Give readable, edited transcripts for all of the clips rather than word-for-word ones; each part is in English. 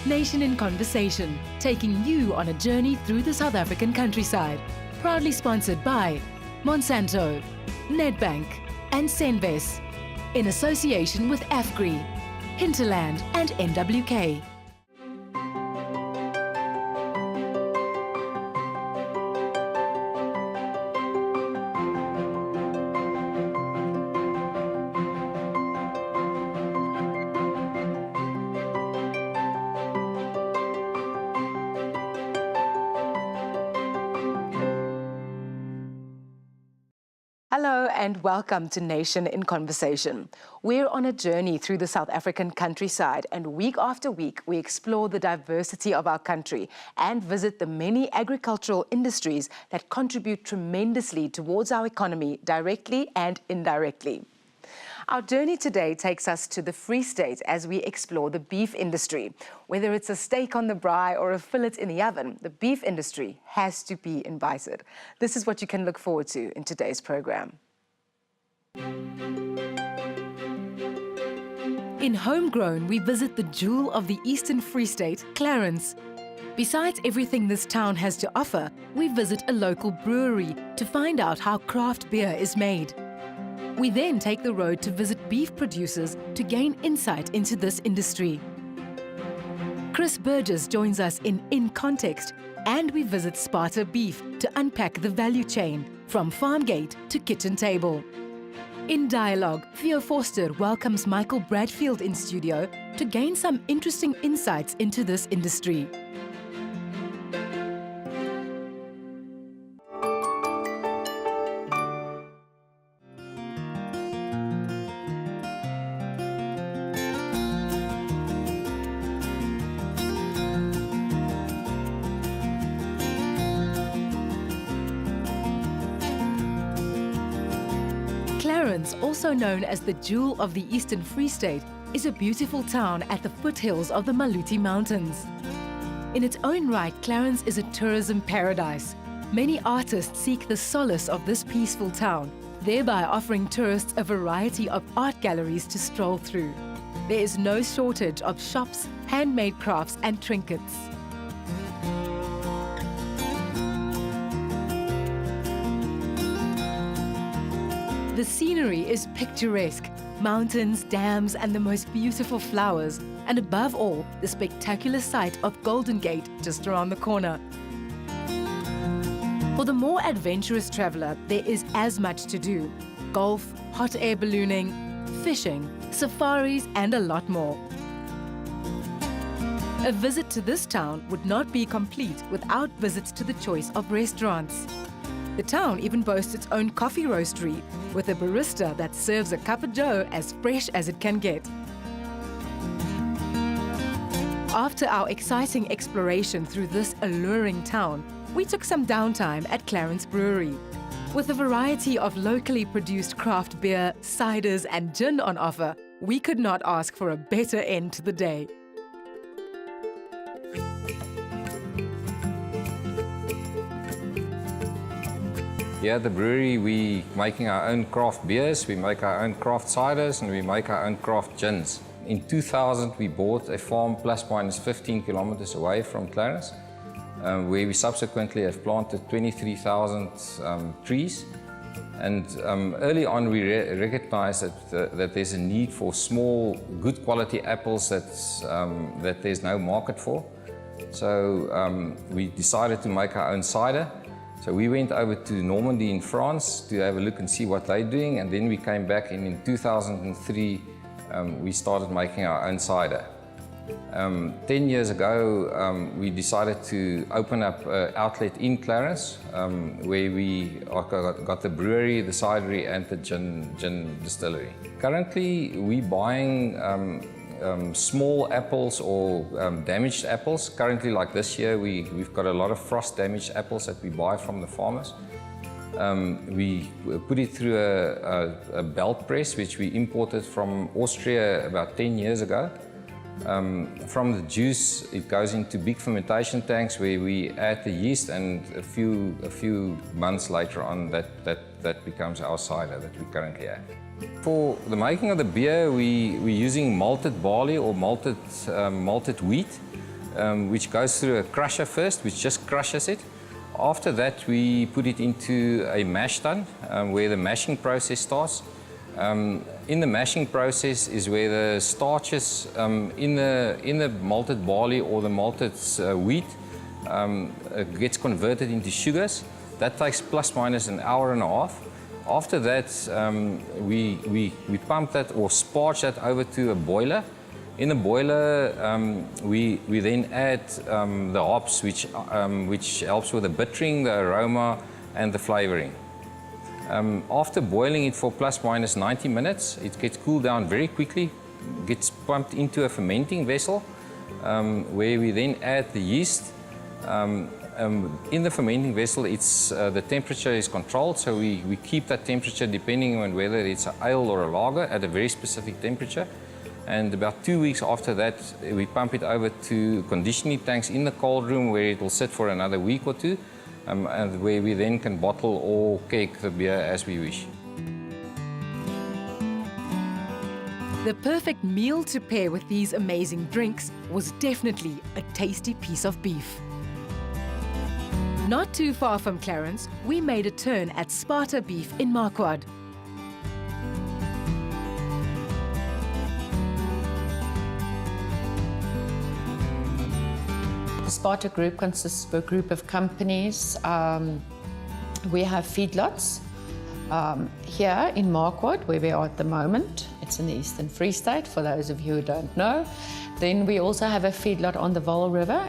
Nation in Conversation, taking you on a journey through the South African countryside. Proudly sponsored by Monsanto, Nedbank and Senves, in association with AFGRI, Hinterland and NWK. Hello and welcome to Nation in Conversation. We're on a journey through the South African countryside, and week after week we explore the diversity of our country and visit the many agricultural industries that contribute tremendously towards our economy directly and indirectly. Our journey today takes us to the Free State as we explore the beef industry. Whether it's a steak on the braai or a fillet in the oven, the beef industry has to be invited. This is what you can look forward to in today's program. In Homegrown, we visit the jewel of the Eastern Free State, Clarens. Besides everything this town has to offer, we visit a local brewery to find out how craft beer is made. We then take the road to visit beef producers to gain insight into this industry. Chris Burgess joins us in Context, and we visit Sparta Beef to unpack the value chain from farm gate to kitchen table. In Dialogue, Theo Forster welcomes Michael Bradfield in studio to gain some interesting insights into this industry. Clarens, also known as the jewel of the Eastern Free State, is a beautiful town at the foothills of the Maluti Mountains. In its own right, Clarens is a tourism paradise. Many artists seek the solace of this peaceful town, thereby offering tourists a variety of art galleries to stroll through. There is no shortage of shops, handmade crafts and trinkets. The scenery is picturesque, mountains, dams and the most beautiful flowers, and above all, the spectacular sight of Golden Gate just around the corner. For the more adventurous traveller, there is as much to do: golf, hot air ballooning, fishing, safaris and a lot more. A visit to this town would not be complete without visits to the choice of restaurants. The town even boasts its own coffee roastery, with a barista that serves a cup of joe as fresh as it can get. After our exciting exploration through this alluring town, we took some downtime at Clarens Brewery. With a variety of locally produced craft beer, ciders and gin on offer, we could not ask for a better end to the day. Here at the brewery, we're making our own craft beers, we make our own craft ciders, and we make our own craft gins. In 2000, we bought a farm plus minus 15 kilometers away from Clarens, where we subsequently have planted 23,000 trees. And early on, we recognized that there's a need for small, good quality apples that there's no market for. So we decided to make our own cider. So we went over to Normandy in France to have a look and see what they're doing, and then we came back and in 2003 we started making our own cider. 10 years ago we decided to open up an outlet in Clarens where we got the brewery, the cidery and the gin distillery. Currently we're buying small apples or damaged apples. Currently, like this year, we've got a lot of frost damaged apples that we buy from the farmers. We put it through a belt press, which we imported from Austria about 10 years ago. From the juice, it goes into big fermentation tanks where we add the yeast, and a few months later on, that becomes our cider that we currently have. For the making of the beer, we're using malted barley or malted wheat. which goes through a crusher first, which just crushes it. After that, we put it into a mash tun, where the mashing process starts. In the mashing process is where the starches in the malted barley or the malted wheat gets converted into sugars. That takes plus minus an hour and a half. After that, we pump that or sparge that over to a boiler. In the boiler, we then add the hops, which helps with the bittering, the aroma, and the flavoring. After boiling it for plus minus 90 minutes, it gets cooled down very quickly, gets pumped into a fermenting vessel, where we then add the yeast. In the fermenting vessel, the temperature is controlled, so we keep that temperature depending on whether it's an ale or a lager at a very specific temperature. And about 2 weeks after that, we pump it over to conditioning tanks in the cold room where it will sit for another week or two, and where we then can bottle or keg the beer as we wish. The perfect meal to pair with these amazing drinks was definitely a tasty piece of beef. Not too far from Clarence, we made a turn at Sparta Beef in Marquard. The Sparta Group consists of a group of companies. We have feedlots here in Marquard, where we are at the moment. It's in the Eastern Free State, for those of you who don't know. Then we also have a feedlot on the Vaal River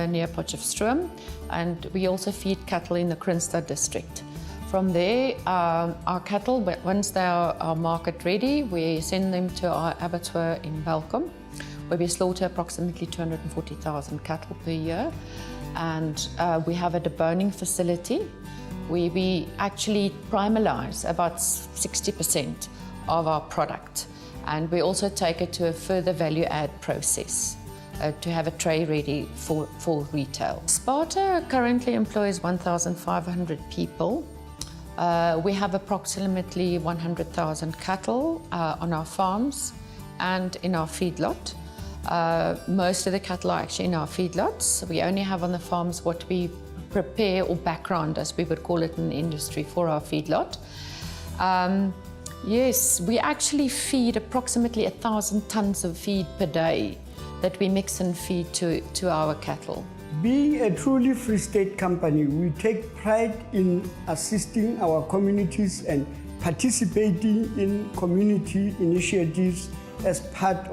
near Potchefstroom, and we also feed cattle in the Kroonstad district. From there, our cattle, once they are market ready, we send them to our abattoir in Welkom, where we slaughter approximately 240,000 cattle per year. And we have a deboning facility where we actually primalize about 60% of our product. And we also take it to a further value add process to have a tray ready for retail. Sparta currently employs 1,500 people. We have approximately 100,000 cattle on our farms and in our feedlot. Most of the cattle are actually in our feedlots. We only have on the farms what we prepare, or background as we would call it in the industry, for our feedlot. Yes, we actually feed approximately 1,000 tons of feed per day that we mix and feed to our cattle. Being a truly Free State company, we take pride in assisting our communities and participating in community initiatives as part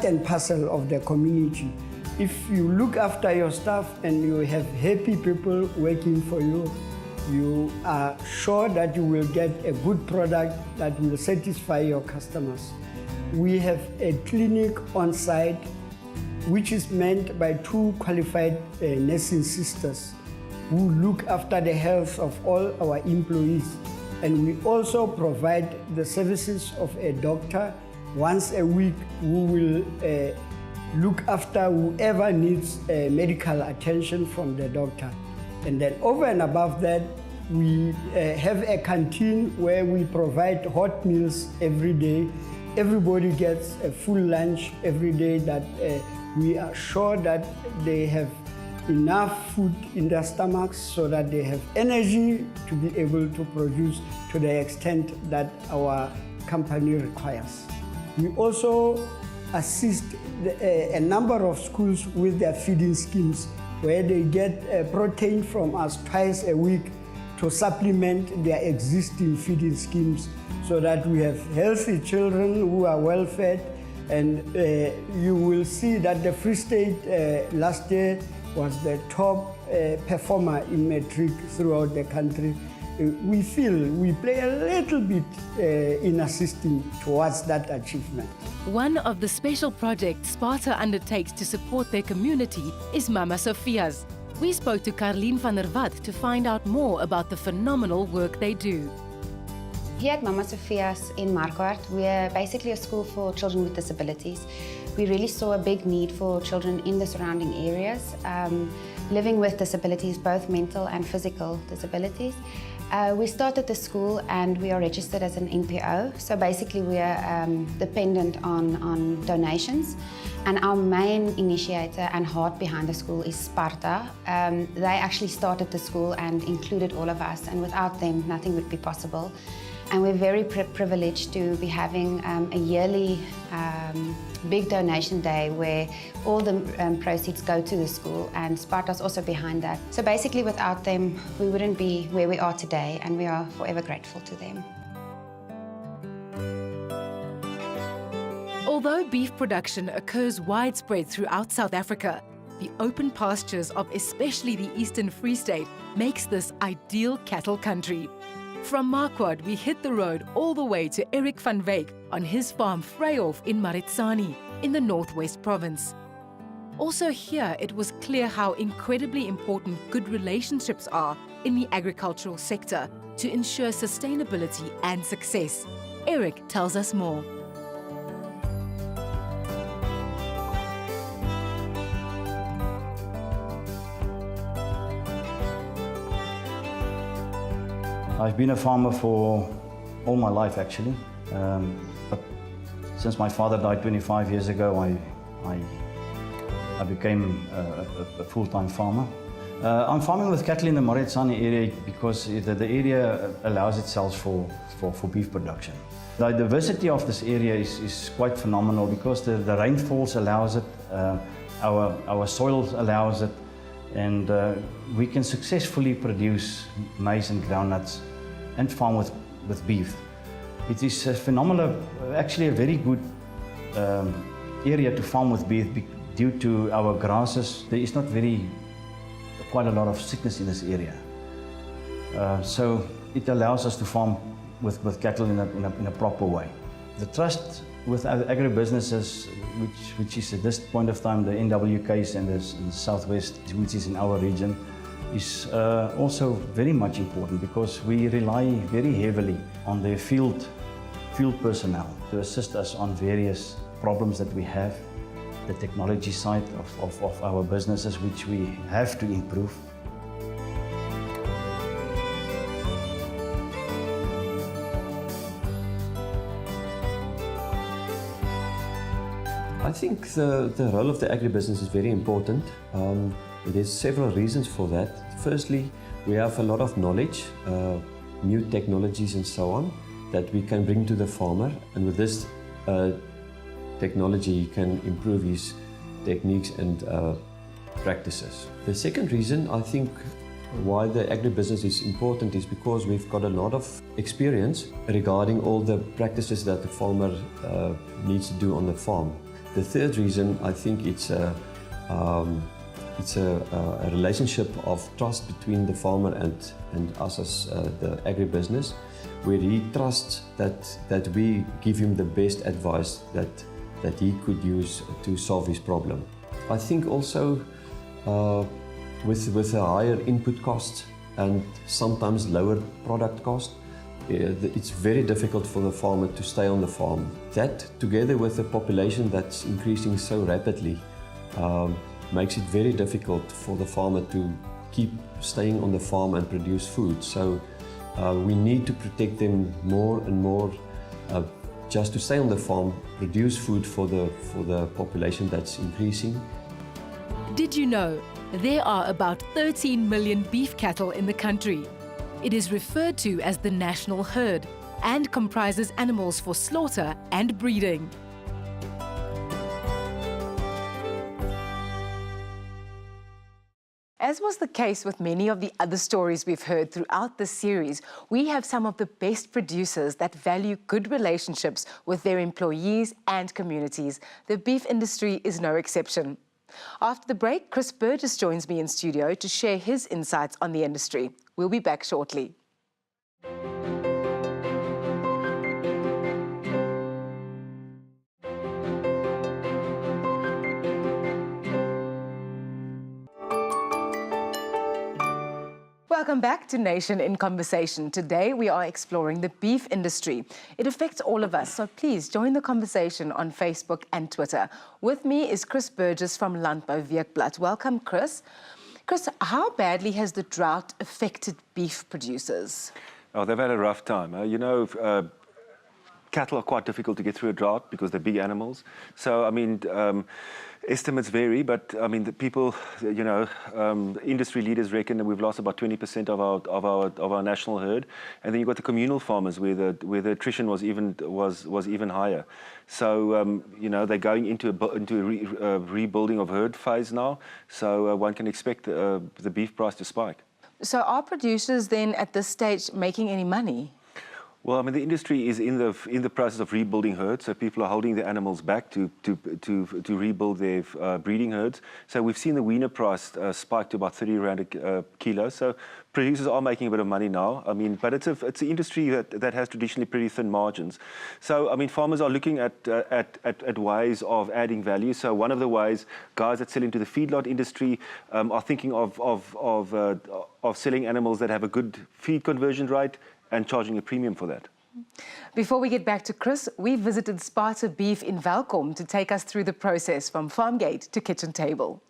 and parcel of the community. If you look after your staff and you have happy people working for you, you are sure that you will get a good product that will satisfy your customers. We have a clinic on site which is manned by 2 qualified nursing sisters who look after the health of all our employees. And we also provide the services of a doctor once a week who will look after whoever needs medical attention from the doctor. And then over and above that, we have a canteen where we provide hot meals every day. Everybody gets a full lunch every day, that we are sure that they have enough food in their stomachs so that they have energy to be able to produce to the extent that our company requires. We also assist a number of schools with their feeding schemes, where they get protein from us twice a week to supplement their existing feeding schemes, so that we have healthy children who are well fed. And you will see that the Free State last year was the top performer in matric throughout the country. We feel we play a little bit in assisting towards that achievement. One of the special projects Sparta undertakes to support their community is Mama Sophia's. We spoke to Carleen van der Walt to find out more about the phenomenal work they do. Here at Mama Sophia's in Marquard, we're basically a school for children with disabilities. We really saw a big need for children in the surrounding areas, living with disabilities, both mental and physical disabilities. We started the school and we are registered as an NPO. So basically we are dependent on donations. And our main initiator and heart behind the school is Sparta. They actually started the school and included all of us, and without them nothing would be possible. And we're very privileged to be having a yearly big donation day where all the proceeds go to the school, and Sparta's also behind that. So basically without them we wouldn't be where we are today, and we are forever grateful to them. Although beef production occurs widespread throughout South Africa, the open pastures of especially the Eastern Free State makes this ideal cattle country. From Marquard, we hit the road all the way to Eric van Wyk on his farm Vryhof in Maritsani in the Northwest Province. Also here, it was clear how incredibly important good relationships are in the agricultural sector to ensure sustainability and success. Eric tells us more. I've been a farmer for all my life, actually. But since my father died 25 years ago, I became a full-time farmer. I'm farming with cattle in the Maritsani area because the area allows itself for beef production. The diversity of this area is quite phenomenal because the rainfalls allows it, our soil allows it, and we can successfully produce maize and groundnuts and farm with beef. It is a phenomenal, actually a very good area to farm with beef due to our grasses. There is not quite a lot of sickness in this area. So it allows us to farm with cattle in a proper way. The trust with agribusinesses, which is at this point of time the NWKs and the Southwest, which is in our region, is also very much important because we rely very heavily on their field personnel to assist us on various problems that we have, the technology side of our businesses, which we have to improve. I think the role of the agribusiness is very important. There's several reasons for that. Firstly, we have a lot of knowledge, new technologies and so on, that we can bring to the farmer, and with this technology he can improve his techniques and practices. The second reason I think why the agribusiness is important is because we've got a lot of experience regarding all the practices that the farmer needs to do on the farm. The third reason, I think it's a relationship of trust between the farmer and us as the agribusiness, where he trusts that we give him the best advice that he could use to solve his problem. I think also with a higher input cost and sometimes lower product cost, it's very difficult for the farmer to stay on the farm. That, together with the population that's increasing so rapidly, makes it very difficult for the farmer to keep staying on the farm and produce food. So we need to protect them more and more just to stay on the farm, produce food for the population that's increasing. Did you know there are about 13 million beef cattle in the country? It is referred to as the national herd and comprises animals for slaughter and breeding. As was the case with many of the other stories we've heard throughout this series, we have some of the best producers that value good relationships with their employees and communities. The beef industry is no exception. After the break, Chris Burgess joins me in studio to share his insights on the industry. We'll be back shortly. Welcome back to Nation in Conversation. Today we are exploring the beef industry. It affects all of us, so please join the conversation on Facebook and Twitter. With me is Chris Burgess from Landbouweekblad. Welcome, Chris. Chris, how badly has the drought affected beef producers? Oh, they've had a rough time. Cattle are quite difficult to get through a drought because they're big animals. So, I mean, estimates vary, but I mean, the people, industry leaders reckon that we've lost about 20% of our national herd, and then you've got the communal farmers where the attrition was even higher. So, they're going into a rebuilding of herd phase now. So one can expect the beef price to spike. So, are producers then at this stage making any money? Well, I mean, the industry is in the process of rebuilding herds, so people are holding the animals back to rebuild their breeding herds. So we've seen the weaner price spike to about 30 rand a kilo. So producers are making a bit of money now. I mean, but it's an industry that has traditionally pretty thin margins. So I mean, farmers are looking at ways of adding value. So one of the ways guys that sell into the feedlot industry are thinking of selling animals that have a good feed conversion rate and charging a premium for that. Before we get back to Chris, we visited Sparta Beef in Welkom to take us through the process from farm gate to kitchen table.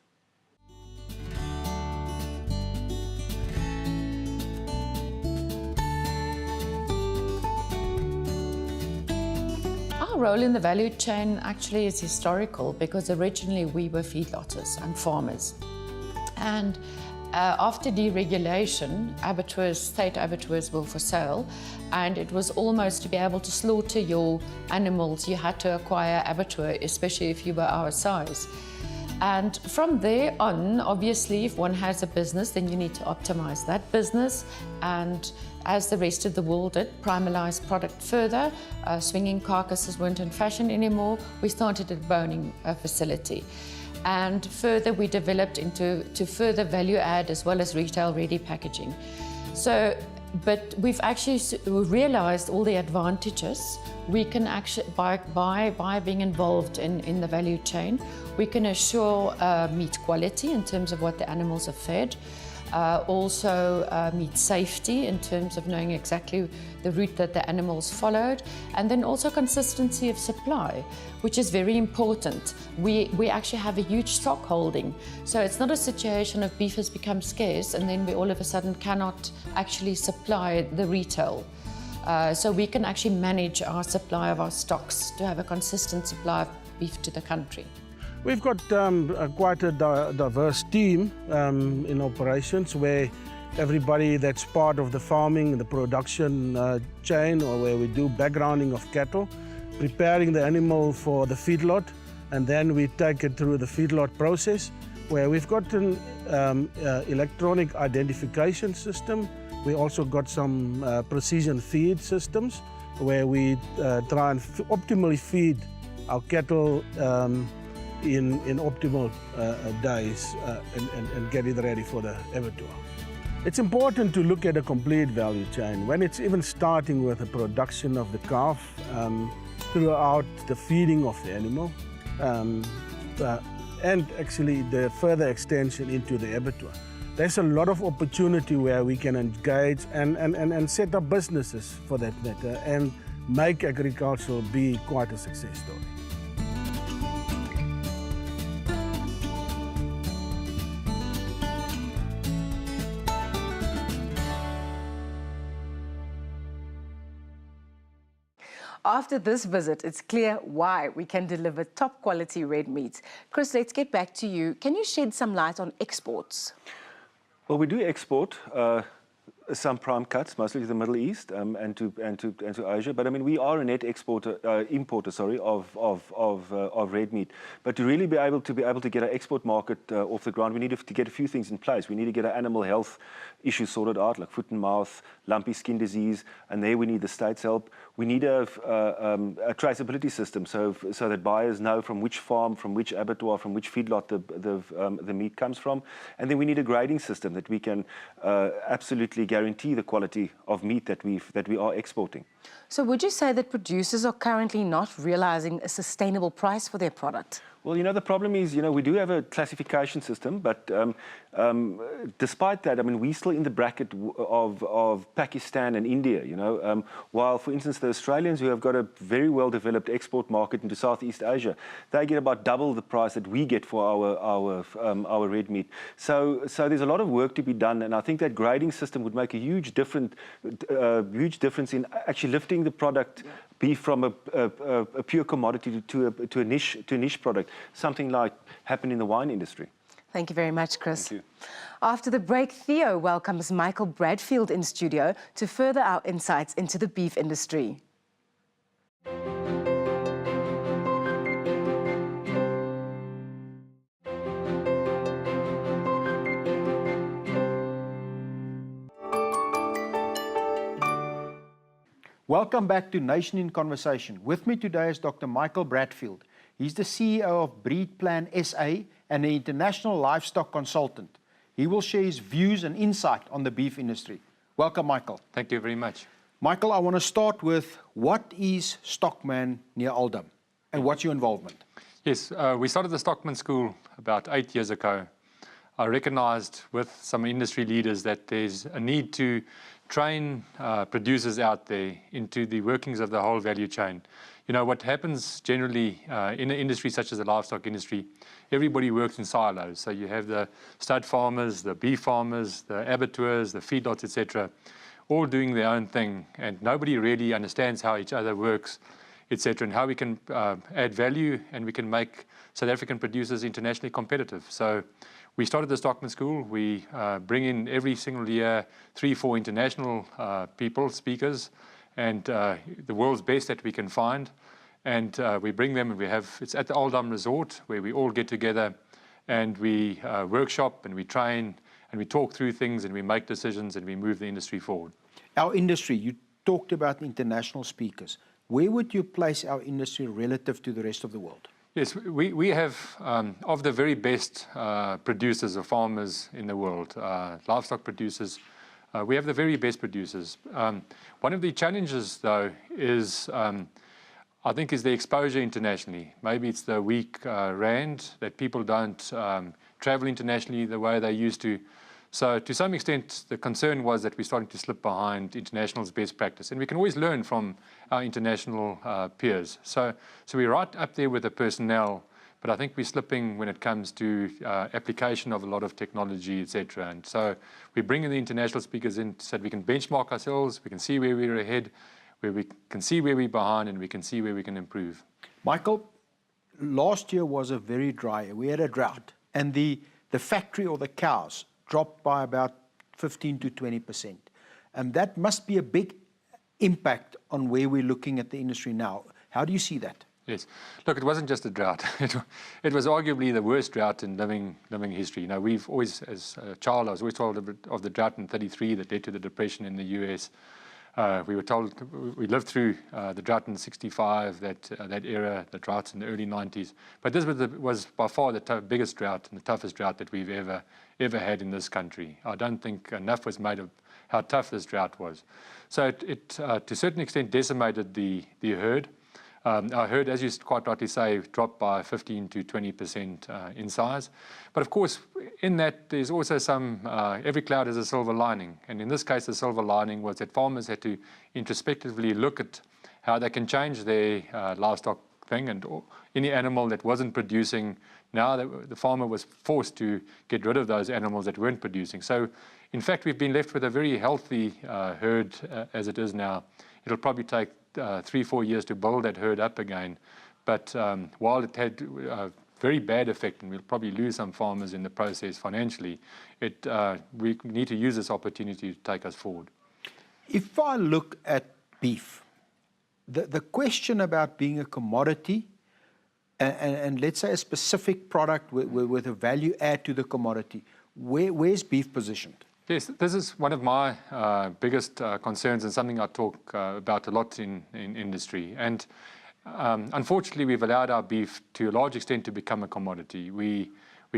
Our role in the value chain actually is historical because originally we were feedlotters and farmers. And after deregulation, state abattoirs were for sale, and it was almost to be able to slaughter your animals, you had to acquire abattoir, especially if you were our size. And from there on, obviously, if one has a business, then you need to optimize that business. And as the rest of the world did, primalize product further. Swinging carcasses weren't in fashion anymore. We started a boning facility. And further, we developed into further value add as well as retail ready packaging. So, but we've actually realized all the advantages. We can actually, by being involved in the value chain, we can assure meat quality in terms of what the animals are fed. Also meat safety in terms of knowing exactly the route that the animals followed, and then also consistency of supply, which is very important. We actually have a huge stock holding, so it's not a situation of beef has become scarce and then we all of a sudden cannot actually supply the retail. So we can actually manage our supply of our stocks to have a consistent supply of beef to the country. We've got quite a diverse team in operations where everybody that's part of the farming, the production chain, or where we do backgrounding of cattle, preparing the animal for the feedlot, and then we take it through the feedlot process where we've got an electronic identification system. We also got some precision feed systems where we try and optimally feed our cattle in optimal days and get it ready for the abattoir. It's important to look at a complete value chain when it's even starting with the production of the calf throughout the feeding of the animal and actually the further extension into the abattoir. There's a lot of opportunity where we can engage and set up businesses for that matter and make agriculture be quite a success story. After this visit, it's clear why we can deliver top quality red meat. Chris, let's get back to you. Can you shed some light on exports? Well, we do export some prime cuts, mostly to the Middle East and to Asia. But I mean, we are a net importer of red meat. But to really be able to get our export market off the ground, we need to get a few things in place. We need to get our animal health issues sorted out, like foot and mouth, lumpy skin disease, and there we need the state's help. We need a traceability system so that buyers know from which farm, from which abattoir, from which feedlot the meat comes from. And then we need a grading system that we can absolutely guarantee the quality of meat that we are exporting. So would you say that producers are currently not realizing a sustainable price for their product? Well, the problem is, we do have a classification system, but despite that, I mean, we're still in the bracket of Pakistan and India, while, for instance, the Australians, who have got a very well-developed export market into Southeast Asia, they get about double the price that we get for our red meat. So there's a lot of work to be done, and I think that grading system would make a huge difference in actually lifting the product beef from a pure commodity to a niche product, something like happened in the wine industry. Thank you very much, Chris. Thank you. After the break, Theo welcomes Michael Bradfield in studio to further our insights into the beef industry. Welcome back to Nation in Conversation. With me today is Dr. Michael Bradfield. He's the CEO of BreedPlan SA and an international livestock consultant. He will share his views and insight on the beef industry. Welcome, Michael. Thank you very much. Michael, I want to start with, what is Stockman near Oldham and what's your involvement? Yes, we started the Stockman School about 8 years ago. I recognized with some industry leaders that there's a need to train producers out there into the workings of the whole value chain. What happens generally in an industry such as the livestock industry, everybody works in silos. So you have the stud farmers, the beef farmers, the abattoirs, the feedlots, etc., all doing their own thing, and nobody really understands how each other works, etc., and how we can add value and we can make South African producers internationally competitive. So we started the Stockman School. We bring in every single year 3-4 international speakers, and the world's best that we can find. And we bring them, and it's at the Oldham Resort, where we all get together and we workshop and we train and we talk through things and we make decisions and we move the industry forward. Our industry, you talked about international speakers. Where would you place our industry relative to the rest of the world? Yes, we have, of the very best producers or farmers in the world, livestock producers, we have the very best producers. One of the challenges, though, is, I think, is the exposure internationally. Maybe it's the weak rand, that people don't travel internationally the way they used to. So to some extent, the concern was that we're starting to slip behind international's best practice. And we can always learn from our international peers. So we're right up there with the personnel, but I think we're slipping when it comes to application of a lot of technology, etc. And so we bring in the international speakers in so that we can benchmark ourselves, we can see where we're ahead, where we can see where we're behind, and we can see where we can improve. Michael, last year was a very dry year. We had a drought, and the factory or the cows dropped by about 15 to 20%. And that must be a big impact on where we're looking at the industry now. How do you see that? Yes. Look, it wasn't just a drought. It was arguably the worst drought in living history. We've always, as a child, I was always told of the drought in '33 that led to the depression in the US. We were told, we lived through the drought in '65, that era, the droughts in the early '90s. But this was by far the biggest drought and the toughest drought that we've ever had in this country. I don't think enough was made of how tough this drought was. So it to a certain extent decimated the herd. Our herd, as you quite rightly say, dropped by 15 to 20% in size. But of course, in that, there's also every cloud has a silver lining. And in this case, the silver lining was that farmers had to introspectively look at how they can change their livestock thing, and any animal that wasn't producing, now the farmer was forced to get rid of those animals that weren't producing. So in fact, we've been left with a very healthy herd as it is now. It'll probably take 3-4 years to build that herd up again. But while it had a very bad effect, and we'll probably lose some farmers in the process financially, we need to use this opportunity to take us forward. If I look at beef, the question about being a commodity and let's say a specific product with a value add to the commodity, where's beef positioned? Yes, this is one of my biggest concerns and something I talk about a lot in industry. And unfortunately, we've allowed our beef to a large extent to become a commodity. We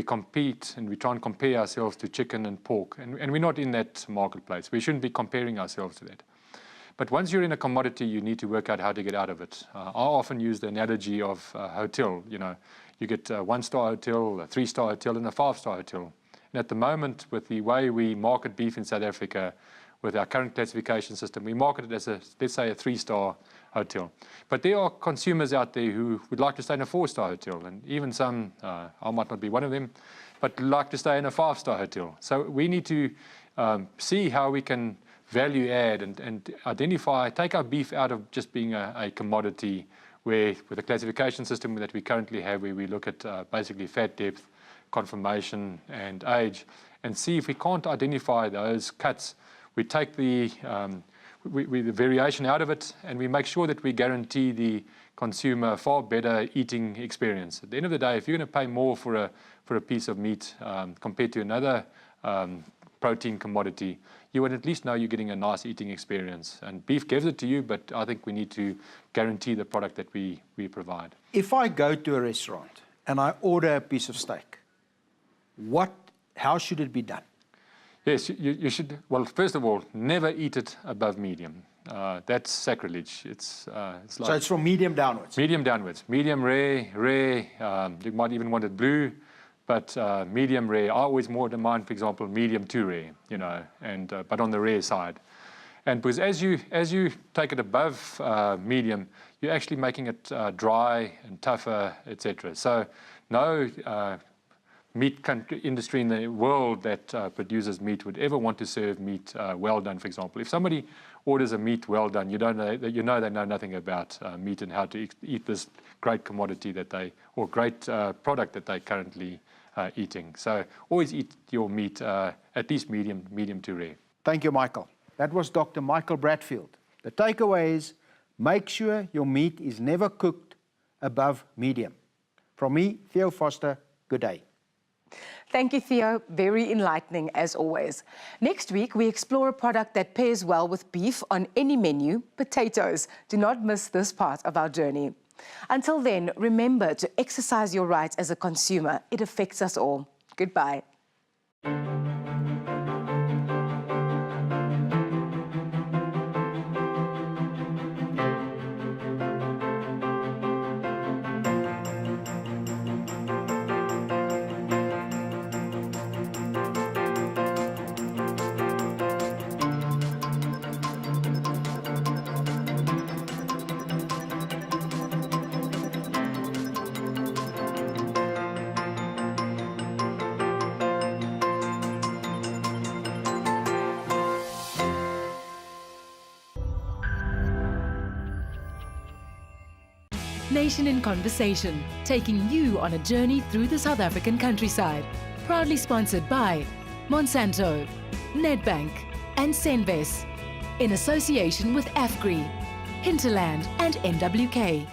compete and we try and compare ourselves to chicken and pork, and we're not in that marketplace. We shouldn't be comparing ourselves to that. But once you're in a commodity, you need to work out how to get out of it. I often use the analogy of a hotel. You get a 1-star hotel, a 3-star hotel, and a 5-star hotel. And at the moment, with the way we market beef in South Africa, with our current classification system, we market it as let's say a 3-star hotel. But there are consumers out there who would like to stay in a 4-star hotel, and even some, I might not be one of them, but like to stay in a 5-star hotel. So we need to see how we can value add and identify, take our beef out of just being a commodity, where with the classification system that we currently have, where we look at basically fat depth, conformation and age, and see if we can't identify those cuts. We take the variation out of it, and we make sure that we guarantee the consumer a far better eating experience. At the end of the day, if you're going to pay more for a piece of meat compared to another protein commodity, you would at least know you're getting a nice eating experience. And beef gives it to you, but I think we need to guarantee the product that we provide. If I go to a restaurant and I order a piece of steak, how should it be done? Yes, you should, well, first of all, never eat it above medium. That's sacrilege. It's like, so it's from medium downwards? Medium downwards. Medium rare, you might even want it blue, but medium rare. I always more demand, for example, medium to rare, you know, and but on the rare side. And because as you take it above medium, you're actually making it dry and tougher, etc. So no meat industry in the world that produces meat would ever want to serve meat well done, for example. If somebody orders a meat well done, you know they know nothing about meat and how to eat this great commodity or great product that they're currently eating. So always eat your meat at least medium to rare. Thank you, Michael. That was Dr. Michael Bradfield. The takeaway is, make sure your meat is never cooked above medium. From me, Theo Foster, good day. Thank you, Theo. Very enlightening, as always. Next week, we explore a product that pairs well with beef on any menu, potatoes. Do not miss this part of our journey. Until then, remember to exercise your rights as a consumer. It affects us all. Goodbye. Nation in Conversation, taking you on a journey through the South African countryside. Proudly sponsored by Monsanto, Nedbank and Senves, in association with AFGRI, Hinterland and NWK.